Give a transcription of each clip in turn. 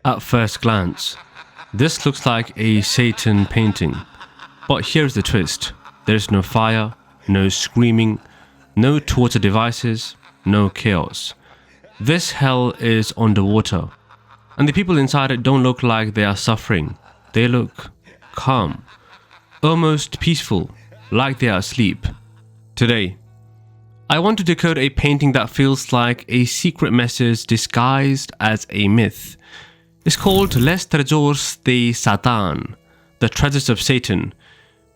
At first glance, this looks like a Satan painting. But here's the twist. There's no fire, no screaming, no torture devices, no chaos. This hell is underwater, and the people inside it don't look like they are suffering. They look calm, almost peaceful, like they are asleep. Today, I want to decode a painting that feels like a secret message disguised as a myth. It's called Les Trésors de Satan, The Treasures of Satan,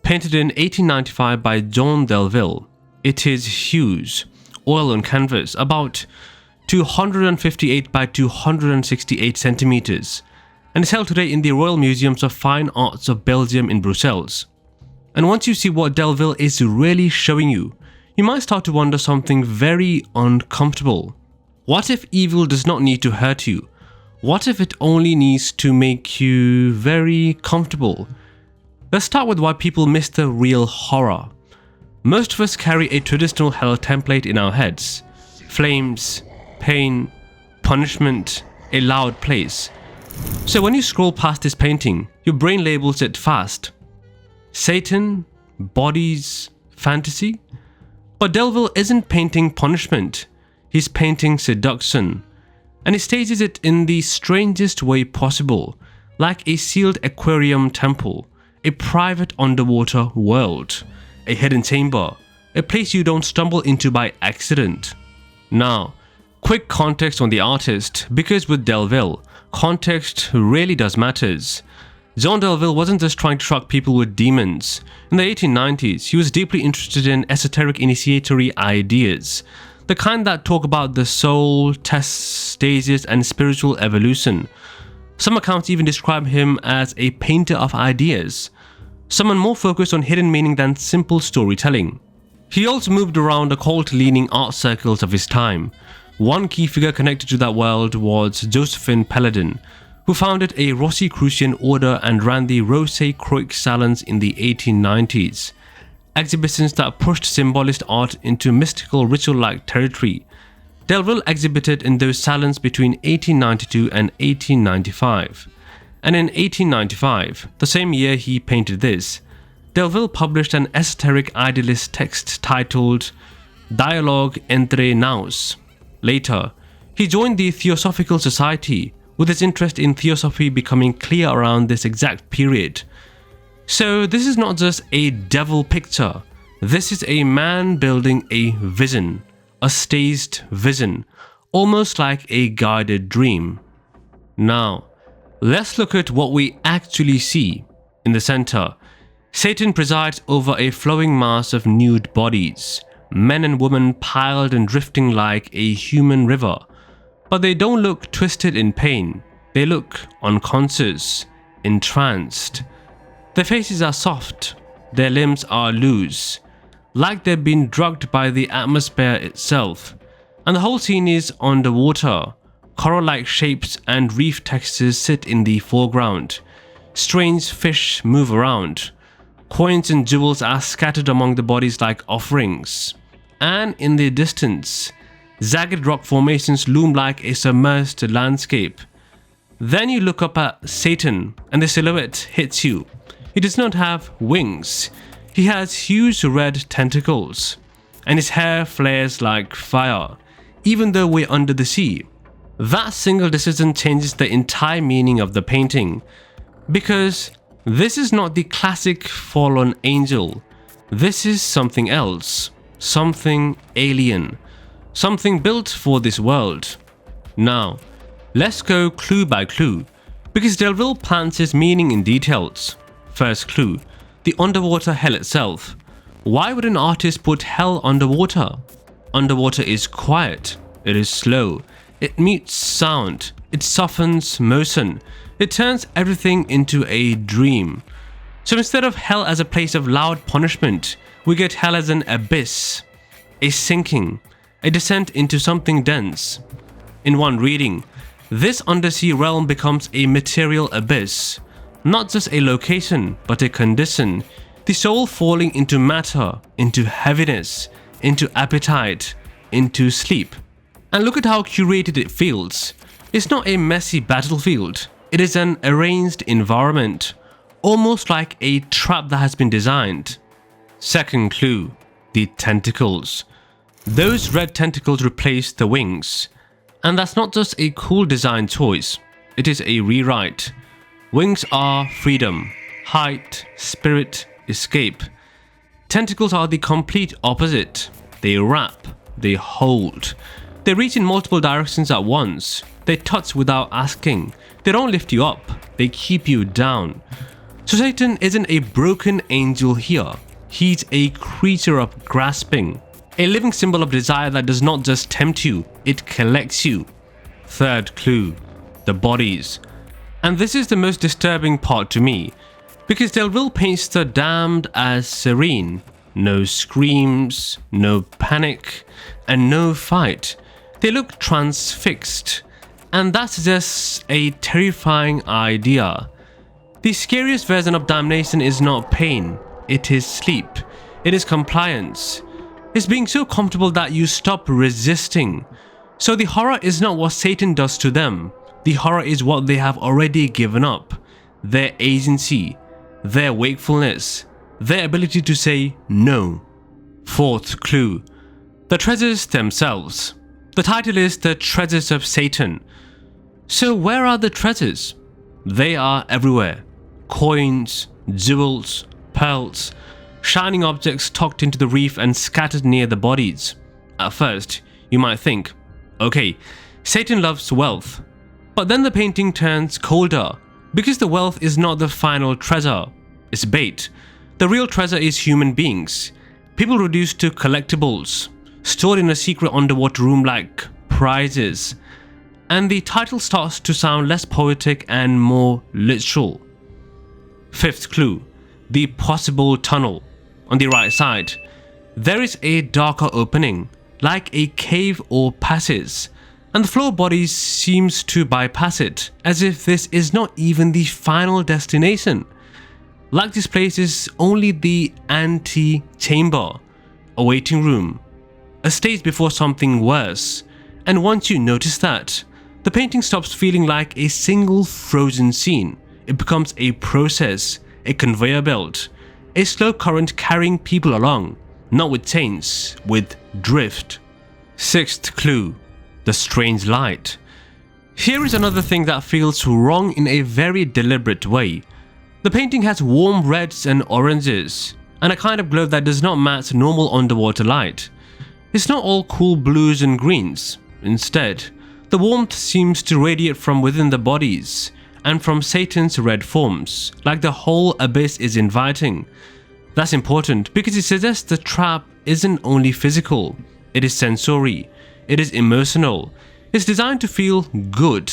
painted in 1895 by Jean Delville. It is huge, oil on canvas, about 258 by 268 centimeters, and is held today in the Royal Museums of Fine Arts of Belgium in Brussels. And once you see what Delville is really showing you, you might start to wonder something very uncomfortable. What if evil does not need to hurt you? What if it only needs to make you very comfortable? Let's start with why people miss the real horror. Most of us carry a traditional hell template in our heads. Flames, pain, punishment, a loud place. So when you scroll past this painting, your brain labels it fast. Satan, bodies, fantasy? But Delville isn't painting punishment, he's painting seduction. And he stages it in the strangest way possible, like a sealed aquarium temple, a private underwater world, a hidden chamber, a place you don't stumble into by accident. Now, quick context on the artist, because with Delville, context really does matters. Jean Delville wasn't just trying to shock people with demons. In the 1890s, he was deeply interested in esoteric initiatory ideas, the kind that talk about the soul, tests, stages, and spiritual evolution. Some accounts even describe him as a painter of ideas, someone more focused on hidden meaning than simple storytelling. He also moved around occult-leaning art circles of his time. One key figure connected to that world was Josephine Paladin, who founded a Rosicrucian order and ran the Rose-Croix salons in the 1890s. Exhibitions that pushed symbolist art into mystical ritual-like territory. Delville exhibited in those salons between 1892 and 1895. And in 1895, the same year he painted this, Delville published an esoteric idealist text titled Dialogue entre nous. Later, he joined the Theosophical Society, with his interest in theosophy becoming clear around this exact period. So this is not just a devil picture, this is a man building a vision, a staged vision, almost like a guided dream. Now, let's look at what we actually see. In the center, Satan presides over a flowing mass of nude bodies, men and women piled and drifting like a human river. But they don't look twisted in pain, they look unconscious, entranced. Their faces are soft, their limbs are loose, like they've been drugged by the atmosphere itself. And the whole scene is underwater. Coral-like shapes and reef textures sit in the foreground. Strange fish move around. Coins and jewels are scattered among the bodies like offerings. And in the distance, jagged rock formations loom like a submerged landscape. Then you look up at Satan and the silhouette hits you. He does not have wings. He has huge red tentacles, and his hair flares like fire, even though we're under the sea. That single decision changes the entire meaning of the painting, because this is not the classic fallen angel. This is something else, something alien, something built for this world. Now, let's go clue by clue, because Delville plants his meaning in details. First clue, the underwater hell itself. Why would an artist put hell underwater? Underwater is quiet, it is slow, it mutes sound, it softens motion, it turns everything into a dream. So instead of hell as a place of loud punishment, we get hell as an abyss, a sinking, a descent into something dense. In one reading, this undersea realm becomes a material abyss. Not just a location, but a condition. The soul falling into matter, into heaviness, into appetite, into sleep. And look at how curated it feels. It's not a messy battlefield. It is an arranged environment, almost like a trap that has been designed. Second clue, the tentacles. Those red tentacles replace the wings. And that's not just a cool design choice, it is a rewrite. Wings are freedom, height, spirit, escape. Tentacles are the complete opposite. They wrap, they hold. They reach in multiple directions at once. They touch without asking. They don't lift you up, they keep you down. So Satan isn't a broken angel here. He's a creature of grasping. A living symbol of desire that does not just tempt you, it collects you. Third clue, the bodies. And this is the most disturbing part to me, because Delville paints the damned as serene. No screams, no panic, and no fight. They look transfixed, and that's just a terrifying idea. The scariest version of damnation is not pain, it is sleep, it is compliance. It's being so comfortable that you stop resisting. So the horror is not what Satan does to them. The horror is what they have already given up. Their agency, their wakefulness, their ability to say no. Fourth clue, the treasures themselves. The title is The Treasures of Satan. So where are the treasures? They are everywhere. Coins, jewels, pearls, shining objects tucked into the reef and scattered near the bodies. At first, you might think, okay, Satan loves wealth. But then the painting turns colder, because the wealth is not the final treasure, it's bait. The real treasure is human beings, people reduced to collectibles, stored in a secret underwater room like prizes. And the title starts to sound less poetic and more literal. Fifth clue, the possible tunnel. On the right side, there is a darker opening, like a cave or passage, and the floor body seems to bypass it, as if this is not even the final destination. Like this place is only the ante-chamber, a waiting room, a stage before something worse. And once you notice that, the painting stops feeling like a single frozen scene. It becomes a process, a conveyor belt, a slow current carrying people along, not with chains, with drift. Sixth clue, the strange light. Here is another thing that feels wrong in a very deliberate way. The painting has warm reds and oranges, and a kind of glow that does not match normal underwater light. It's not all cool blues and greens. Instead, the warmth seems to radiate from within the bodies, and from Satan's red forms, like the whole abyss is inviting. That's important because it suggests the trap isn't only physical, it is sensory, it is emotional, it's designed to feel good.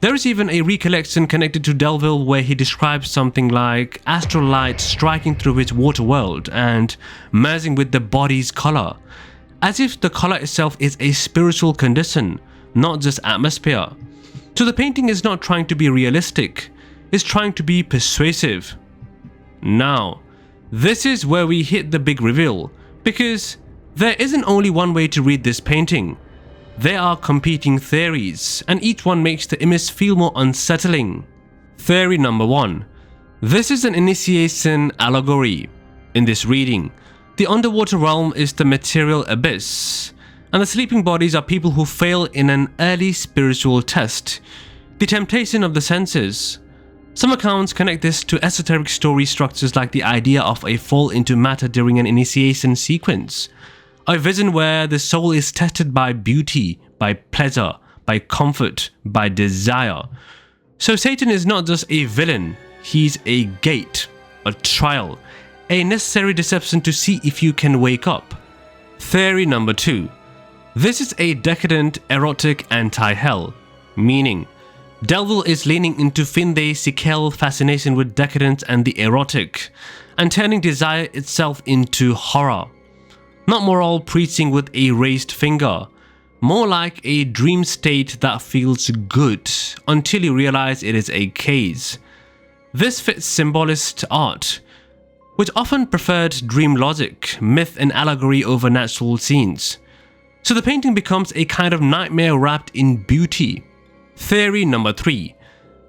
There is even a recollection connected to Delville where he describes something like astral light striking through his water world and merging with the body's color, as if the color itself is a spiritual condition, not just atmosphere. So the painting is not trying to be realistic, it's trying to be persuasive. Now, this is where we hit the big reveal, because there isn't only one way to read this painting. There are competing theories, and each one makes the image feel more unsettling. Theory number 1. This is an initiation allegory. In this reading, the underwater realm is the material abyss, and the sleeping bodies are people who fail in an early spiritual test, the temptation of the senses. Some accounts connect this to esoteric story structures like the idea of a fall into matter during an initiation sequence, a vision where the soul is tested by beauty, by pleasure, by comfort, by desire. So Satan is not just a villain, he's a gate, a trial, a necessary deception to see if you can wake up. Theory number 2. This is a decadent, erotic anti-hell, meaning Delville is leaning into fin de siècle fascination with decadence and the erotic, and turning desire itself into horror. Not moral preaching with a raised finger, more like a dream state that feels good until you realize it is a case. This fits Symbolist art, which often preferred dream logic, myth and allegory over natural scenes. So the painting becomes a kind of nightmare wrapped in beauty. Theory number 3.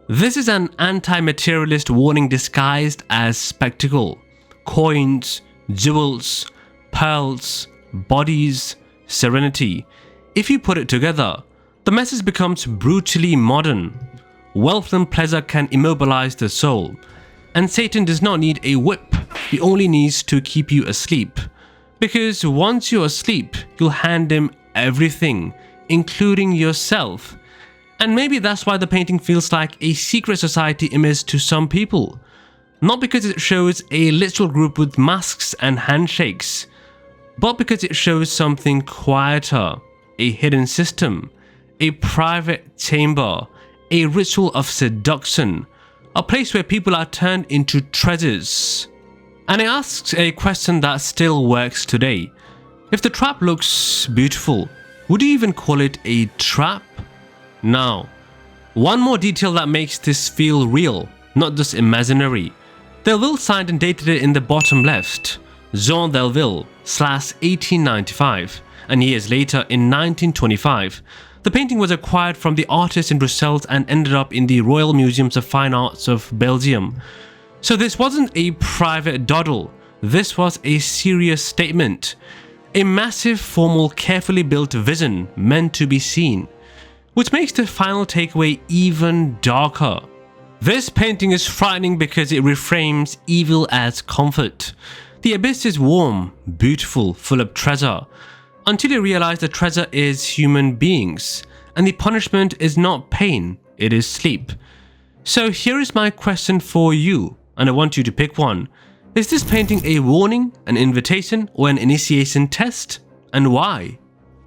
This is an anti-materialist warning disguised as spectacle. Coins, jewels, pearls, bodies, serenity. If you put it together, the message becomes brutally modern. Wealth and pleasure can immobilize the soul, and Satan does not need a whip, he only needs to keep you asleep. Because once you're asleep, you'll hand him everything, including yourself. And maybe that's why the painting feels like a secret society image to some people. Not because it shows a literal group with masks and handshakes, but because it shows something quieter, a hidden system, a private chamber, a ritual of seduction, a place where people are turned into treasures. And it asks a question that still works today. If the trap looks beautiful, would you even call it a trap? Now, one more detail that makes this feel real, not just imaginary. Delville signed and dated it in the bottom left, Jean Delville, /1895, and years later in 1925. The painting was acquired from the artist in Brussels and ended up in the Royal Museums of Fine Arts of Belgium. So this wasn't a private dawdle, this was a serious statement. A massive, formal, carefully built vision meant to be seen. Which makes the final takeaway even darker. This painting is frightening because it reframes evil as comfort. The abyss is warm, beautiful, full of treasure, until you realize the treasure is human beings, and the punishment is not pain, it is sleep. So here is my question for you, and I want you to pick one. Is this painting a warning, an invitation, or an initiation test? And why?